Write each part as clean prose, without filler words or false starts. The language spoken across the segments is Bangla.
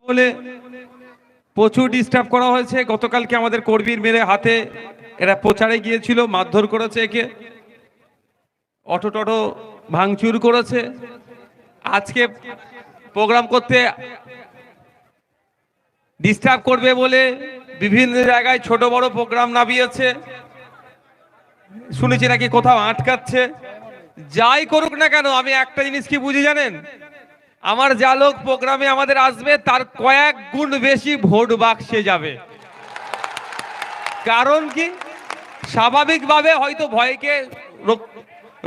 বলে প্রচুর ডিস্টার্ব করা হয়েছে। গতকালকে আমাদের কর্মীর মেরে হাতে এরা প্রচারে গিয়েছিল, মারধর করেছে, একে অটো টটো ভাঙচুর করেছে। আজকে প্রোগ্রাম করতে ডিস্টার্ব করবে বলে বিভিন্ন জায়গায় ছোট বড় প্রোগ্রাম নামিয়েছে, শুনেছি নাকি কোথাও আটকাচ্ছে। যাই করুক না কেন, আমি একটা জিনিস কি বুঝি জানেন, আমার যা লোক প্রোগ্রামে আমাদের আসবে তার কয়েক গুণ বেশি ভোট বাক্সে যাবে। কারণ কি, স্বাভাবিকভাবে হয়তো ভয়কে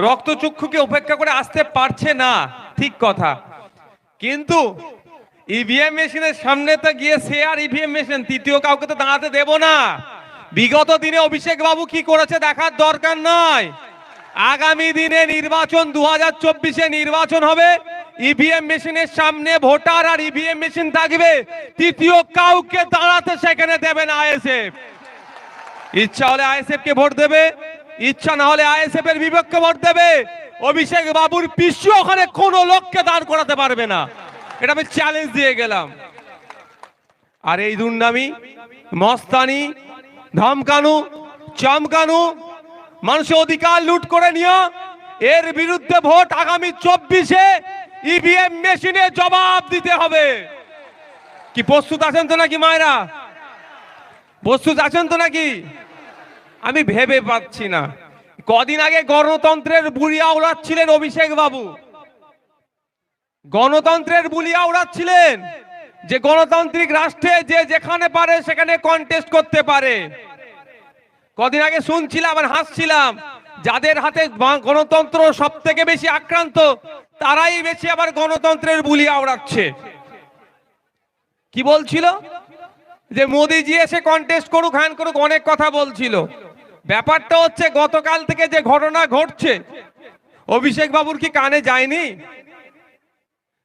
রক্তচক্ষুকে উপেক্ষা করে আসতে পারছে না, ঠিক কথা, কিন্তু ইভিএম মেশিনের সামনে তো গিয়ে সে আর ইভিএম মেশিন তৃতীয় কাউকে তো দাঁড়াতে দেব না। বিগত দিনে অভিষেক বাবু কি করেছে দেখার দরকার নয়। আগামী দিনে নির্বাচন 2024-এ নির্বাচন হবে, ইভিএম মেশিনের সামনে ভোটার আর ইভিএম মেশিন থাকবে, তৃতীয় কাউকে দাঁড়াতে সেখানে দেবে না আইএসএফ। ইচ্ছা হলে আইএসএফ কে ভোট দেবে, ইচ্ছা না হলে আইএসএফ এর বিপক্ষে ভোট দেবে। অভিষেক বাবুর পিছু ওখানে কোনো লোককে দাঁড় করাতে পারবে না, এটা আমি চ্যালেঞ্জ দিয়ে গেলাম। আর এই দুর্নামি, মস্তানি, ধমকানো, চমকানো, মানুষের অধিকার লুট করে নিয়ে এর বিরুদ্ধে ভোট আগামী 24-এ ইভিএম মেশিনে জবাব দিতে হবে। কি প্রস্তুত আছেন তো নাকি মায়েরা? প্রস্তুত আছেন তো নাকি? আমি ভেবে পাচ্ছি না। কদিন আগে গণতন্ত্রের বুলিয়া উড়াচ্ছিলেন অভিষেক বাবু, গণতন্ত্রের বুলিয়া উড়াচ্ছিলেন যে গণতান্ত্রিক রাষ্ট্রে যে যেখানে পারে সেখানে কন্টেস্ট করতে পারে। কদিন আগে শুনছিলাম আর হাসছিলাম, যাদের হাতে গণতন্ত্র সব থেকে বেশি আক্রান্ত তারাই বেশি আবার গণতন্ত্রের বুলিয়া উড়াচ্ছে। কি বলছিল যে মোদিজি এসে কন্টেস্ট করুক, হ্যান করুক, অনেক কথা বলছিল। ব্যাপারটা হচ্ছে গতকাল থেকে যে ঘটনা ঘটছে অভিষেক বাবুর কি কানে যায়নি?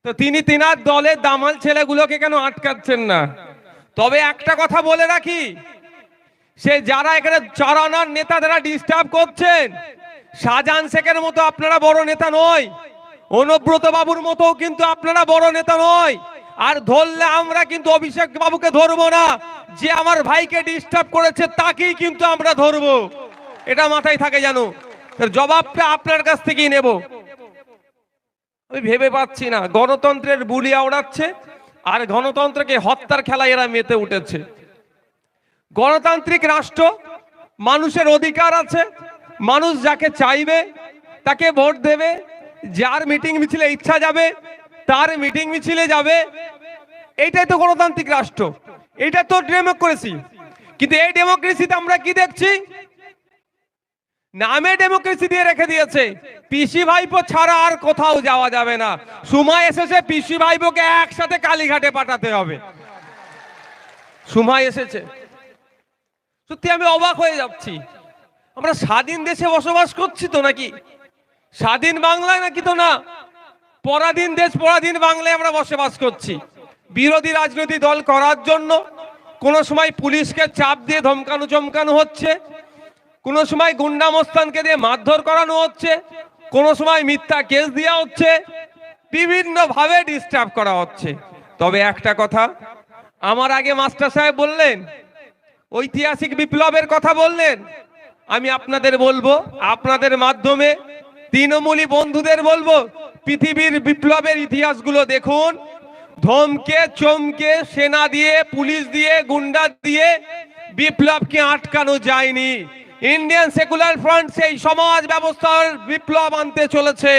তো তিনি তিনার দলের দামাল ছেলেগুলোকে কেন আটকাচ্ছেন না? তবে একটা কথা বলে রাখি, সে যারা এখানে চারানার নেতা যারা ডিস্টার্ব করছেন, শাহজাহান শেখের মতো আপনারা বড় নেতা নয়, অনুব্রত বাবুর মতো কিন্তু আপনারা বড় নেতা নয়। আর ধরলে আমরা কিন্তু অভিষেক বাবুকে ধরবো না, যে আমার ভাইকে ডিস্টার্ব করেছে তাকেই কিন্তু আমরা ধরবো, এটা মাথায় থাকে জানো। জবাবটা আপনার কাছ থেকেই নেব। আমি ভেবে পাচ্ছি না, গণতন্ত্রের বুলিয়া ওড়াচ্ছে আর গণতন্ত্রকে হত্যার খেলায় এরা মেতে উঠেছে। গণতান্ত্রিক রাষ্ট্র, মানুষের অধিকার আছে, মানুষ যাকে চাইবে তাকে ভোট দেবে, যার মিটিং মিছিলে ইচ্ছা যাবে তার মিটিং মিছিলে যাবে, এইটাই তো গণতান্ত্রিক রাষ্ট্র, এইটা তো ডেমোক্রেসি। কিন্তু এই ডেমোক্রেসিতে আমরা কি দেখছি, নামে ডেমোক্রেসি দিয়ে রেখে দিয়েছে। পিসি ভাইপো ছাড়া আর কোথাও যাওয়া যাবে না। সময় এসেছে পিসি ভাইপোকে একসাথে কালীঘাটে পাঠাতে হবে, সময় এসেছে। সত্যি আমি অবাক হয়ে যাচ্ছি, আমরা স্বাধীন দেশে বসবাস করছি তো নাকি? স্বাধীন বাংলায় নাকি? তো না, পরাধীন দেশ পরাধীন বাংলায় আমরা বসবাস করছি। বিরোধী রাজনৈতিক দল করার জন্য কোনো সময় পুলিশকে চাপ দিয়ে ধমকানো চমকানো হচ্ছে, কোনো সময় গুন্ডা মস্তানকে দিয়ে মারধর করানো হচ্ছে, কোনো সময় মিথ্যা কেস দেওয়া হচ্ছে, বিভিন্ন ভাবে ডিস্টার্ব করা হচ্ছে। তবে একটা কথা, আমার আগে মাস্টার সাহেব বললেন, ঐতিহাসিক বিপ্লবের কথা বললেন, আমি আপনাদের বলবো, আপনাদের মাধ্যমে তৃণমূলী বন্ধুদের বলবো, পৃথিবীর বিপ্লবের ইতিহাসগুলো দেখুন। ধমকে চমকে সেনা দিয়ে, পুলিশ দিয়ে, গুন্ডা দিয়ে বিপ্লবকে আটকানো যায়নি। ইন্ডিয়ান সেকুলার ফ্রন্ট সেই সমাজ ব্যবস্থার বিপ্লব আনতে চলেছে।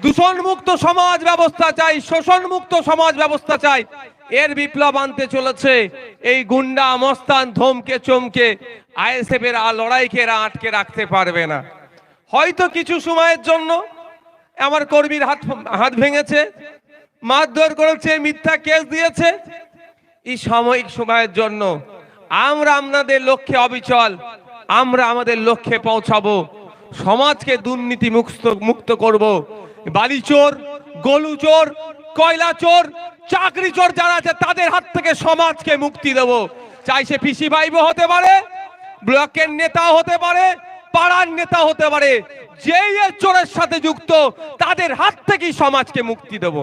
দূষণ মুক্ত সমাজ ব্যবস্থা চাই, শোষণ মুক্ত সমাজ ব্যবস্থা চাই, এর বিপ্লব আনতে চলেছে। এই গুন্ডা মস্তান ধমকে চমকে আইএসএফ এর লড়াইকে এরা আটকে রাখতে পারবে না। হয়তো কিছু সময়ের জন্য আমার কর্মীর হাত ভেঙেছে, মারধর করেছে, মিথ্যা কেস দিয়েছে, এই সাময়িক সময়ের জন্য। আমরা আমাদের লক্ষ্যে অবিচল, আমরা আমাদের লক্ষ্যে পৌঁছাবো, সমাজকে দুর্নীতি মুক্ত করব। বালিচোর, গলুচোর, কয়লা চোর, চাকরি চোর যারা আছে তাদের হাত থেকে সমাজকে মুক্তি দেব। চাই সে পিসি ভাইবো হতে পারে, ব্লকের নেতা হতে পারে, পাড়ার নেতা হতে পারে, যেই চোরের সাথে যুক্ত তাদের হাত থেকেই সমাজকে মুক্তি দেব।